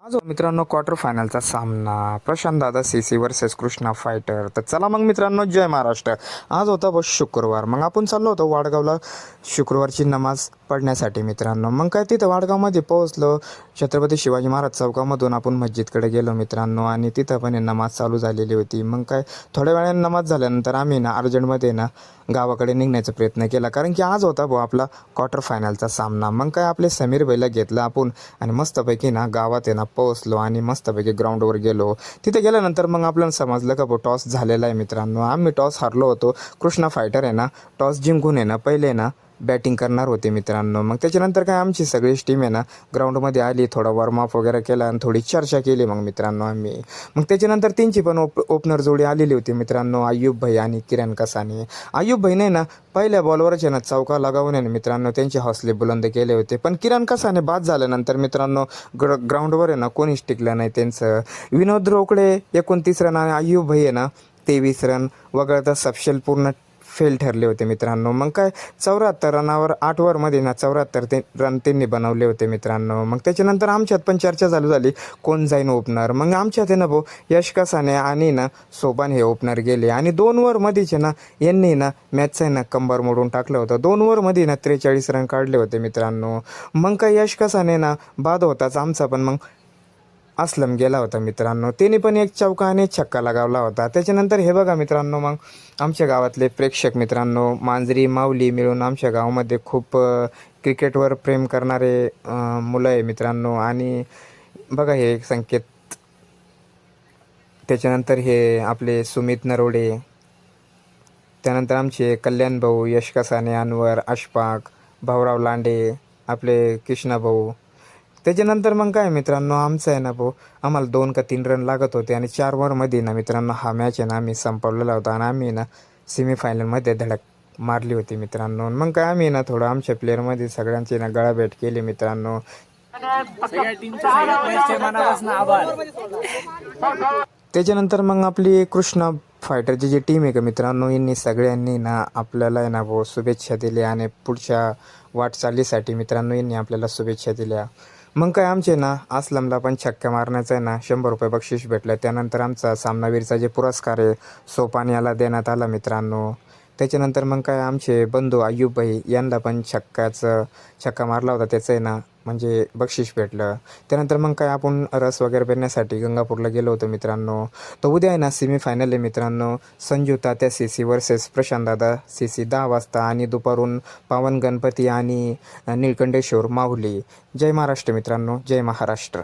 आज मित्रांनो क्वार्टर फायनलचा सामना प्रशांत दादा सीसी वर्सेस कृष्णा फायटर. तर चला मग मित्रांनो, जय महाराष्ट्र. आज होता बस शुक्रवार. मग आपण चाललो होतो वाडगावला शुक्रवारची नमाज पडण्यासाठी मित्रांनो. मग काय तिथं वाडगावमध्ये पोहोचलो. छत्रपती शिवाजी महाराज चौकामधून आपण मस्जिदकडे गेलो मित्रांनो, आणि तिथं पण नमाज चालू झालेली होती. मग काय थोड्या वेळाने नमाज झाल्यानंतर आम्ही अर्जंटमध्ये गावाकडे निघण्याचा प्रयत्न केला, कारण की आज होता आपला क्वार्टर फायनलचा सामना. मग काय आपले समीर बैला घेतला आपण आणि मस्तपैकी गावात पोहोचलो आणि मस्तपैकी ग्राउंडवर गेलो. तिथे गेल्यानंतर मग आपल्याला समजलं का टॉस झालेला आहे मित्रांनो. आम्ही टॉस हारलो होतो. कृष्णा फायटर टॉस जिंकून पहिले बॅटिंग करणार होते मित्रांनो. मग त्याच्यानंतर काय आमची सगळीच टीम ग्राउंडमध्ये आली, थोडा वॉर्मअप वगैरे केला आणि थोडी चर्चा केली मग मित्रांनो आम्ही. मग त्याच्यानंतर त्यांची पण ओपनर जोडी आलेली होती मित्रांनो, अय्यूब भाई आणि किरण कसाने. अय्यूब भाईने पहिल्या बॉलवरच चौका लगावून मित्रांनो त्यांचे हौसले बुलंद केले होते. पण किरण कसाने बाद झाल्यानंतर मित्रांनो ग्राउंडवर कोणीच टिकलं नाही त्यांचं. विनोद रोकडे 29 रन आणि अय्यूब भाई 23 रन वगळता सपशेल पूर्ण फेल ठरले होते मित्रांनो. मग काय 74 रनावर 8 ओव्हरमध्ये 74 रन त्यांनी बनवले होते मित्रांनो. मग त्याच्यानंतर आमच्यात पण चर्चा चालू झाली कोण जाईन ओपनर. मग आमच्यात यश कसाने आणि सोपान हे ओपनर गेले आणि 2 ओव्हरमध्येच यांनी मॅचचं कंबर मोडून टाकलं होतं. 2 ओव्हरमध्ये 43 रन काढले होते मित्रांनो. मग काय यश कसाने बाद होताच आमचा पण मग असलम गेला होता मित्रांनो. त्याने पण एक चौका आणि छक्का लगावला होता. त्याच्यानंतर हे बघा मित्रांनो, मग आमच्या गावातले प्रेक्षक मित्रांनो, मांजरी माऊली मिळून आमच्या गावामध्ये खूप क्रिकेटवर प्रेम करणारे मुलं आहे मित्रांनो. आणि बघा हे एक संकेत. त्याच्यानंतर हे आपले सुमित नरोडे, त्यानंतर आमचे कल्याण भाऊ, यश कसाने, अनवर, अशफाक, भाऊराव लांडे, आपले कृष्णा भाऊ. त्याच्यानंतर मग काय मित्रांनो आमचं भाऊ, आम्हाला 2 का 3 रन लागत होते आणि 4 ओव्हरमध्ये मित्रांनो हा मॅच आम्ही संपवलेला होता आणि आम्ही सेमीफायनलमध्ये धडक मारली होती मित्रांनो. मग काय आम्ही थोडं आमच्या प्लेअरमध्ये सगळ्यांची गळाभेट केली मित्रांनो. त्याच्यानंतर मग आपली कृष्णा फायटरची जी टीम आहे का मित्रांनो, यांनी सगळ्यांनी आपल्याला भाऊ शुभेच्छा दिल्या आणि पुढच्या वाटचालीसाठी मित्रांनो यांनी आपल्याला शुभेच्छा दिल्या. मग काय आमचे असलमला पण छक्का मारण्याचा 100 रुपये बक्षीस भेटलं. त्यानंतर आमचा सामनावीरचा जे पुरस्कार आहे सोपान याला देण्यात आला मित्रांनो. त्याच्यानंतर मग काय आमचे बंधू अय्यूब भाई यांना पण छक्का मारला होता, त्याचं म्हणजे बक्षीस भेटलं. त्यानंतर मग काय आपण रस वगैरे पेरण्यासाठी गंगापूरला गेलो होतो मित्रांनो. तर उद्या सेमीफायनल आहे मित्रांनो, संजू तात्या सीसी वर्सेस प्रशांत दादा सीसी 10 वाजता आणि दुपारून पावन गणपती आणि निळकंठेश्वर माहुली. जय महाराष्ट्र मित्रांनो, जय महाराष्ट्र.